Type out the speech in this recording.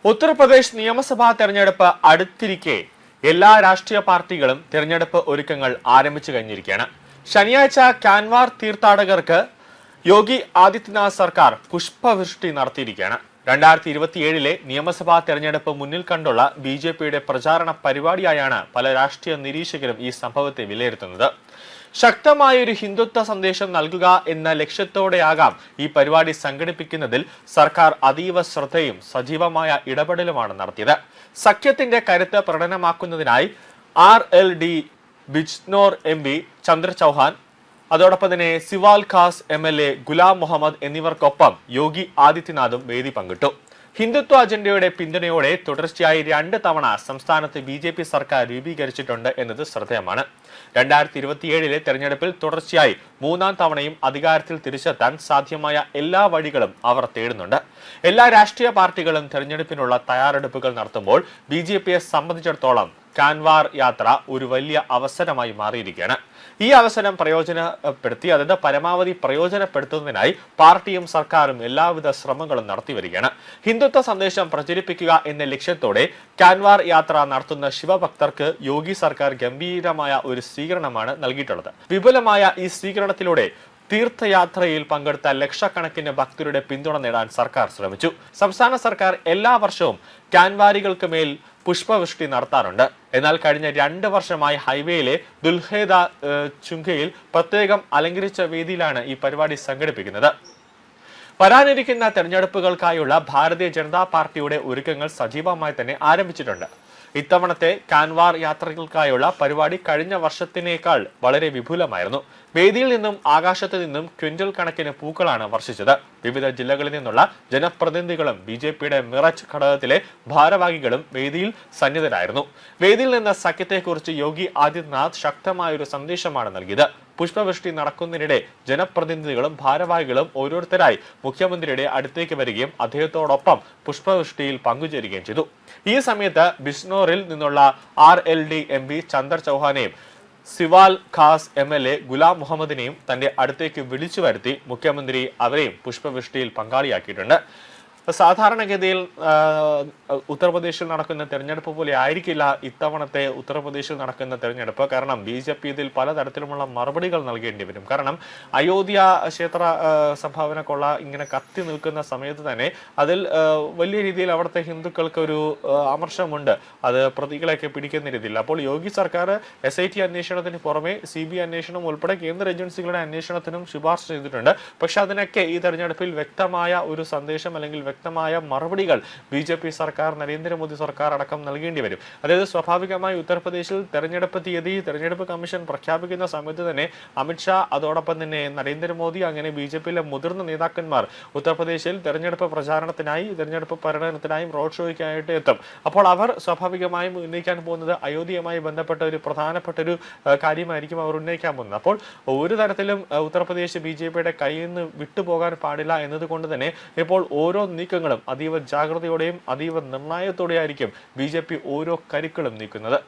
ഉത്തർപ്രദേശ് നിയമസഭാ തെരഞ്ഞെടുപ്പ് അടുത്തിരിക്കെ എല്ലാ രാഷ്ട്രീയ പാർട്ടികളും തെരഞ്ഞെടുപ്പ് ഒരുക്കങ്ങൾ ആരംഭിച്ചു കഴിഞ്ഞിരിക്കുകയാണ്. ശനിയാഴ്ച കാൻവാർ തീർത്ഥാടകർക്ക് യോഗി ആദിത്യനാഥ് സർക്കാർ പുഷ്പവൃഷ്ടി നടത്തിയിരിക്കുകയാണ്. 2027 നിയമസഭാ തെരഞ്ഞെടുപ്പ് മുന്നിൽ കണ്ടുള്ള BJPയുടെ പ്രചാരണ പരിപാടിയായാണ് പല രാഷ്ട്രീയ നിരീക്ഷകരും ഈ സംഭവത്തെ വിലയിരുത്തുന്നത്. ശക്തമായൊരു ഹിന്ദുത്വ സന്ദേശം നൽകുക എന്ന ലക്ഷ്യത്തോടെയാകാം ഈ പരിപാടി സംഘടിപ്പിക്കുന്നതിൽ സർക്കാർ അതീവ ശ്രദ്ധയും സജീവമായ ഇടപെടലുമാണ് നടത്തിയത്. സഖ്യത്തിന്റെ കരുത്ത് പ്രകടനമാക്കുന്നതിനായി RLD ബിജ്നോർ MP ചന്ദ്ര ചൗഹാൻ, അതോടൊപ്പം തന്നെ സിവാൽ ഖാസ് MLA ഗുലാം മുഹമ്മദ് എന്നിവർക്കൊപ്പം യോഗി ആദിത്യനാഥും വേദി പങ്കിട്ടു. ഹിന്ദുത്വ അജണ്ടയുടെ പിന്തുണയോടെ തുടർച്ചയായി 2 തവണ സംസ്ഥാനത്ത് BJP സർക്കാർ രൂപീകരിച്ചിട്ടുണ്ട് എന്നത് ശ്രദ്ധേയമാണ്. 2027 തെരഞ്ഞെടുപ്പിൽ തുടർച്ചയായി 3-ാം തവണയും അധികാരത്തിൽ തിരിച്ചെത്താൻ സാധ്യമായ എല്ലാ വഴികളും അവർ തേടുന്നുണ്ട്. എല്ലാ രാഷ്ട്രീയ പാർട്ടികളും തെരഞ്ഞെടുപ്പിനുള്ള തയ്യാറെടുപ്പുകൾ നടത്തുമ്പോൾ BJPയെ സംബന്ധിച്ചിടത്തോളം കാൻവാർ യാത്ര ഒരു വലിയ അവസരമായി മാറിയിരിക്കുകയാണ്. ഈ അവസരം പരമാവധി പ്രയോജനപ്പെടുത്തുന്നതിനായി പാർട്ടിയും സർക്കാരും എല്ലാവിധ ശ്രമങ്ങളും നടത്തിവരികയാണ്. ഹിന്ദുത്വ സന്ദേശം പ്രചരിപ്പിക്കുക എന്ന ലക്ഷ്യത്തോടെ കാൻവാർ യാത്ര നടത്തുന്ന ശിവഭക്തർക്ക് യോഗി സർക്കാർ ഗംഭീരമായ ഒരു സ്വീകരണമാണ് നൽകിയിട്ടുള്ളത്. വിപുലമായ ഈ സ്വീകരണത്തിലൂടെ തീർത്ഥയാത്രയിൽ പങ്കെടുത്ത ലക്ഷക്കണക്കിന് ഭക്തരുടെ പിന്തുണ നേടാൻ സർക്കാർ ശ്രമിച്ചു. സംസ്ഥാന സർക്കാർ എല്ലാ വർഷവും കാൻവാരികൾക്ക് മേൽ പുഷ്പവൃഷ്ടി നടത്താറുണ്ട്. എന്നാൽ കഴിഞ്ഞ 2 വർഷമായി ഹൈവേയിലെ ദുൽഹേദ ചുങ്കയിൽ പ്രത്യേകം അലങ്കരിച്ച വേദിയിലാണ് ഈ പരിപാടി സംഘടിപ്പിക്കുന്നത്. വരാനിരിക്കുന്ന തെരഞ്ഞെടുപ്പുകൾക്കായുള്ള ഭാരതീയ ജനതാ പാർട്ടിയുടെ ഒരുക്കങ്ങൾ സജീവമായി തന്നെ ആരംഭിച്ചിട്ടുണ്ട്. ഇത്തവണത്തെ കാൻവാർ യാത്രകൾക്കായുള്ള പരിപാടി കഴിഞ്ഞ വർഷത്തിനേക്കാൾ വളരെ വിപുലമായിരുന്നു. വേദിയിൽ നിന്നും ആകാശത്ത് നിന്നും ക്വിന്റൽ കണക്കിന് പൂക്കളാണ് വർഷിച്ചത്. വിവിധ ജില്ലകളിൽ നിന്നുള്ള ജനപ്രതിനിധികളും BJPയുടെ മിറജ് ഘടകത്തിലെ ഭാരവാഹികളും വേദിയിൽ സന്നിധരായിരുന്നു. വേദിയിൽ നിന്ന് സഖ്യത്തെക്കുറിച്ച് യോഗി ആദിത്യനാഥ് ശക്തമായൊരു സന്ദേശമാണ് നൽകിയത്. പുഷ്പവൃഷ്ടി നടക്കുന്നതിനിടെ ജനപ്രതിനിധികളും ഭാരവാഹികളും ഓരോരുത്തരായി മുഖ്യമന്ത്രിയുടെ അടുത്തേക്ക് വരികയും അദ്ദേഹത്തോടൊപ്പം പുഷ്പവൃഷ്ടിയിൽ പങ്കുചേരുകയും ചെയ്തു. ഈ സമയത്ത് ബിജ്നോറിൽ നിന്നുള്ള RLD MP Chandra ചൗഹാനെയും സിവാൽ Khas MLA Ghulam മുഹമ്മദിനെയും തന്റെ അടുത്തേക്ക് വിളിച്ചു വരുത്തി മുഖ്യമന്ത്രി അവരെയും പുഷ്പവൃഷ്ടിയിൽ പങ്കാളിയാക്കിയിട്ടുണ്ട്. സാധാരണഗതിയിൽ ഉത്തർപ്രദേശിൽ നടക്കുന്ന തെരഞ്ഞെടുപ്പ് പോലെ ആയിരിക്കില്ല ഇത്തവണത്തെ ഉത്തർപ്രദേശിൽ നടക്കുന്ന തെരഞ്ഞെടുപ്പ്. കാരണം BJP ഇതിൽ പലതരത്തിലുമുള്ള മറുപടികൾ നൽകേണ്ടി വരും. കാരണം അയോധ്യ ക്ഷേത്ര സംഭാവന കൊള്ള ഇങ്ങനെ കത്തി നിൽക്കുന്ന സമയത്ത് തന്നെ അതിൽ വലിയ രീതിയിൽ അവിടുത്തെ ഹിന്ദുക്കൾക്ക് ഒരു അമർഷമുണ്ട്. അത് പ്രതികളെയൊക്കെ പിടിക്കുന്ന രീതിയിൽ. അപ്പോൾ യോഗി സർക്കാർ SIT അന്വേഷണത്തിന് പുറമെ CBI അന്വേഷണം ഉൾപ്പെടെ കേന്ദ്ര ഏജൻസികളുടെ അന്വേഷണത്തിനും ശുപാർശ ചെയ്തിട്ടുണ്ട്. പക്ഷെ അതിനൊക്കെ ഈ തെരഞ്ഞെടുപ്പിൽ വ്യക്തമായ ഒരു സന്ദേശം അല്ലെങ്കിൽ വ്യക്തമായ മറുപടികൾ BJP സർക്കാർ, നരേന്ദ്രമോദി സർക്കാർ അടക്കം നൽകേണ്ടി വരും. അതായത് സ്വാഭാവികമായി ഉത്തർപ്രദേശിൽ തെരഞ്ഞെടുപ്പ് കമ്മീഷൻ പ്രഖ്യാപിക്കുന്ന സമയത്ത് തന്നെ അമിത്ഷാ, അതോടൊപ്പം തന്നെ നരേന്ദ്രമോദി, അങ്ങനെ BJPയിലെ മുതിർന്ന നേതാക്കന്മാർ ഉത്തർപ്രദേശിൽ തെരഞ്ഞെടുപ്പ് പ്രചാരണത്തിനായി, തെരഞ്ഞെടുപ്പ് പര്യടനത്തിനായും റോഡ് ഷോയ്ക്കായിട്ട് എത്തും. അപ്പോൾ അവർ സ്വാഭാവികമായും ഉന്നയിക്കാൻ പോകുന്നത് അയോധ്യയുമായി ബന്ധപ്പെട്ട ഒരു പ്രധാനപ്പെട്ട ഒരു കാര്യമായിരിക്കും അവർ ഉന്നയിക്കാൻ പോകുന്നത്. അപ്പോൾ ഒരു തരത്തിലും ഉത്തർപ്രദേശ് BJPയുടെ കയ്യിൽ നിന്ന് വിട്ടുപോകാൻ പാടില്ല എന്നതുകൊണ്ട് തന്നെ ഇപ്പോൾ ഓരോ നീക്കങ്ങളും അതീവ ജാഗ്രതയോടെയും അതീവ നിർണായകത്തോടെയായിരിക്കും BJP ഓരോ കരുക്കളും നീക്കുന്നത്.